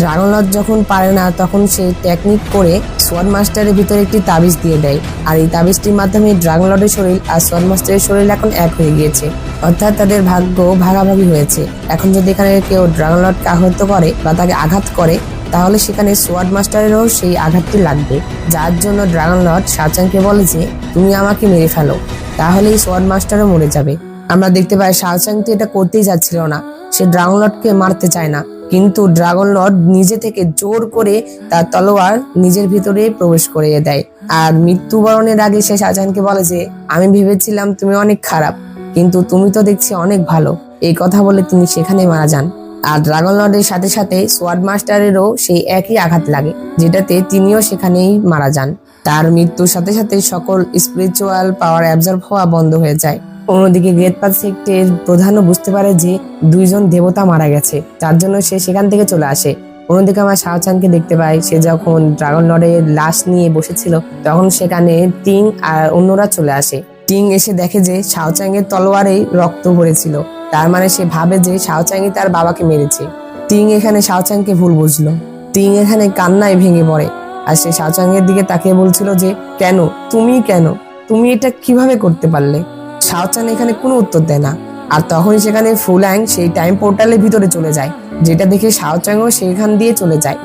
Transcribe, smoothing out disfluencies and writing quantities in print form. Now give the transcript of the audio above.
Dragon Lord যখন পারে না তখন সে টেকনিক করে সোয়ার্ড মাস্টারের ভিতরে একটি তাবিজ দিয়ে দেয়, আর এই তাবিজটির মাধ্যমে ড্রাগন লর্ডের শরীর আর সোয়ার্ড মাস্টারের শরীর এখন এক হয়ে গিয়েছে, অর্থাৎ তাদের ভাগ্য ভাগাভাগি হয়েছে। এখন যদি এখানে কেউ ড্রাগন লর্ডকে আহত করে বা তাকে আঘাত করে তাহলে সেখানে সোয়ার্ড মাস্টারেরও সেই আঘাতটি লাগবে, যার জন্য ড্রাগন লর্ড শাওচাংকে বলে যে তুমি আমাকে মেরে ফেলো, তাহলেই সোয়ার্ড মাস্টারও মরে যাবে। আমরা দেখতে পাই শাওচাং তো এটা করতেই যাচ্ছিল না, সে ড্রাগন লর্ডকে মারতে চায় না, কিন্তু ড্রাগন লর্ড নিজে থেকে জোর করে তার তলোয়ার নিজের ভিতরে প্রবেশ করিয়ে দেয়। আর মৃত্যুবরণের আগে সে শাওচাংকে বলে যে আমি ভেবেছিলাম তুমি অনেক খারাপ, কিন্তু তুমি তো দেখছি অনেক ভালো। এই কথা বলে তিনি সেখানেই মারা যান। আর ড্রাগন লর্ডের সাথে সাথে সোয়ার্ড মাস্টারেরও সেই একই আঘাত লাগে, যেটাতে তিনিও সেখানেই মারা যান। তার মৃত্যুর সাথে সাথে সকল স্পিরিচুয়াল পাওয়ার অ্যাবজর্ব হওয়া বন্ধ হয়ে যায়। অন্যদিকে গ্রেট পাথ সেক্টের প্রধানও বুঝতে পারে যে দুইজন দেবতা মারা গেছে, তার জন্য সে সেখান থেকে চলে আসে। অন্যদিকে আমরা শাওচাংকে দেখতে পাই, সে যখন ড্রাগন লর্ডের লাশ নিয়ে বসেছিল তখন সেখানে টিং আর অন্যরা চলে আসে। টিং এসে দেখে যে শাওচাং এর তলোয়ারেই রক্ত ভরেছিল, তার মানে সে ভাবে যে শাওচাংই তার বাবাকে মেরেছে। টিং এখানে শাওচাংকে ভুল বুঝলো। টিং এখানে কান্নায় ভেঙে পড়ে, আর সে শাওচাং এর দিকে তাকিয়ে বলছিল যে কেন তুমি এটা কিভাবে করতে পারলে। শাওচাং এখানে কোনো উত্তর দেয় না, আর তখনই সেখানে ফুল্যাং সেই টাইম পোর্টালের ভিতরে চলে যায়, যেটা দেখে শাওচাংও সেখান দিয়ে চলে যায়।